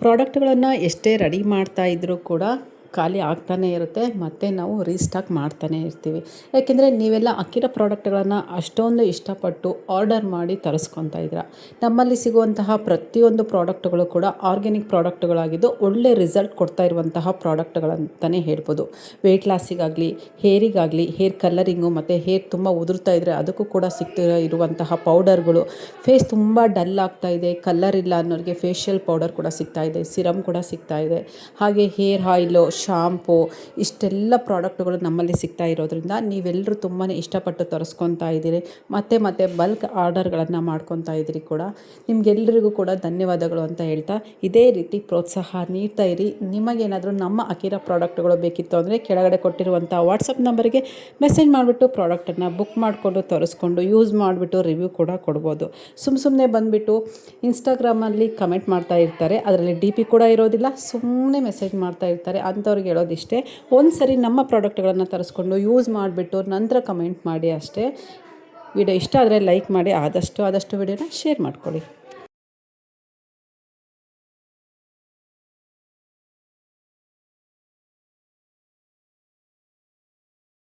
ಪ್ರಾಡಕ್ಟ್ಗಳನ್ನು ಎಷ್ಟೇ ರೆಡಿ ಮಾಡ್ತಾ ಇದ್ದರೂ ಕೂಡ ಖಾಲಿ ಆಗ್ತಾನೇ ಇರುತ್ತೆ, ಮತ್ತು ನಾವು ರೀಸ್ಟಾಕ್ ಮಾಡ್ತಾನೇ ಇರ್ತೀವಿ. ಯಾಕೆಂದರೆ ನೀವೆಲ್ಲ ಅಕ್ಕಿರೋ ಪ್ರಾಡಕ್ಟ್ಗಳನ್ನು ಅಷ್ಟೊಂದು ಇಷ್ಟಪಟ್ಟು ಆರ್ಡರ್ ಮಾಡಿ ತರಿಸ್ಕೊತಾ ಇದ್ದೀರ. ನಮ್ಮಲ್ಲಿ ಸಿಗುವಂತಹ ಪ್ರತಿಯೊಂದು ಪ್ರಾಡಕ್ಟ್ಗಳು ಕೂಡ ಆರ್ಗ್ಯಾನಿಕ್ ಪ್ರಾಡಕ್ಟ್ಗಳಾಗಿದ್ದು ಒಳ್ಳೆ ರಿಸಲ್ಟ್ ಕೊಡ್ತಾ ಇರುವಂತಹ ಪ್ರಾಡಕ್ಟ್ಗಳಂತಲೇ ಹೇಳ್ಬೋದು. ವೆಯ್ಟ್ ಲಾಸಿಗಾಗಲಿ, ಹೇರಿಗಾಗಲಿ, ಹೇರ್ ಕಲ್ಲರಿಂಗು ಮತ್ತು ಹೇರ್ ತುಂಬ ಉದುರ್ತಾ ಇದ್ದರೆ ಅದಕ್ಕೂ ಕೂಡ ಇರುವಂತಹ ಪೌಡರ್ಗಳು, ಫೇಸ್ ತುಂಬ ಡಲ್ ಆಗ್ತಾ ಇದೆ, ಕಲ್ಲರ್ ಇಲ್ಲ ಅನ್ನೋರಿಗೆ ಫೇಶಿಯಲ್ ಪೌಡರ್ ಕೂಡ ಸಿಗ್ತಾ ಇದೆ, ಸಿರಮ್ ಕೂಡ ಸಿಗ್ತಾ ಇದೆ. ಹಾಗೆ ಹೇರ್ ಆಯಿಲು, ಶಾಂಪು, ಇಷ್ಟೆಲ್ಲ ಪ್ರಾಡಕ್ಟ್ಗಳು ನಮ್ಮಲ್ಲಿ ಸಿಗ್ತಾ ಇರೋದ್ರಿಂದ ನೀವೆಲ್ಲರೂ ತುಂಬಾ ಇಷ್ಟಪಟ್ಟು ತರಿಸ್ಕೊತಾ ಇದ್ದೀರಿ. ಮತ್ತೆ ಬಲ್ಕ್ ಆರ್ಡರ್ಗಳನ್ನು ಮಾಡ್ಕೊತಾ ಇದ್ದೀರಿ ಕೂಡ. ನಿಮಗೆಲ್ಲರಿಗೂ ಕೂಡ ಧನ್ಯವಾದಗಳು ಅಂತ ಹೇಳ್ತಾ, ಇದೇ ರೀತಿ ಪ್ರೋತ್ಸಾಹ ನೀಡ್ತಾ ಇರಿ. ನಿಮಗೇನಾದರೂ ನಮ್ಮ ಅಕಿರಾ ಪ್ರಾಡಕ್ಟ್ಗಳು ಬೇಕಿತ್ತು ಅಂದರೆ ಕೆಳಗಡೆ ಕೊಟ್ಟಿರುವಂಥ ವಾಟ್ಸಪ್ ನಂಬರ್ಗೆ ಮೆಸೇಜ್ ಮಾಡಿಬಿಟ್ಟು ಪ್ರಾಡಕ್ಟನ್ನು ಬುಕ್ ಮಾಡಿಕೊಂಡು ತರಿಸ್ಕೊಂಡು ಯೂಸ್ ಮಾಡಿಬಿಟ್ಟು ರಿವ್ಯೂ ಕೂಡ ಕೊಡ್ಬೋದು. ಸುಮ್ಮನೆ ಬಂದುಬಿಟ್ಟು ಇನ್ಸ್ಟಾಗ್ರಾಮಲ್ಲಿ ಕಮೆಂಟ್ ಮಾಡ್ತಾ ಇರ್ತಾರೆ, ಅದರಲ್ಲಿ DP ಕೂಡ ಇರೋದಿಲ್ಲ, ಸುಮ್ಮನೆ ಮೆಸೇಜ್ ಮಾಡ್ತಾ ಇರ್ತಾರೆ. ಅಂಥವ್ರಿಗೆ ಹೇಳೋದಿಷ್ಟೇ, ಒಂದು ಸರಿ ನಮ್ಮ ಪ್ರಾಡಕ್ಟ್ಗಳನ್ನು ತರಿಸ್ಕೊಂಡು ಯೂಸ್ ಮಾಡಿಬಿಟ್ಟು ನಂತರ ಕಮೆಂಟ್ ಮಾಡಿ ಅಷ್ಟೇ. ವಿಡಿಯೋ ಇಷ್ಟ ಆದರೆ ಲೈಕ್ ಮಾಡಿ, ಆದಷ್ಟು ವಿಡಿಯೋನ ಶೇರ್ ಮಾಡ್ಕೊಳ್ಳಿ.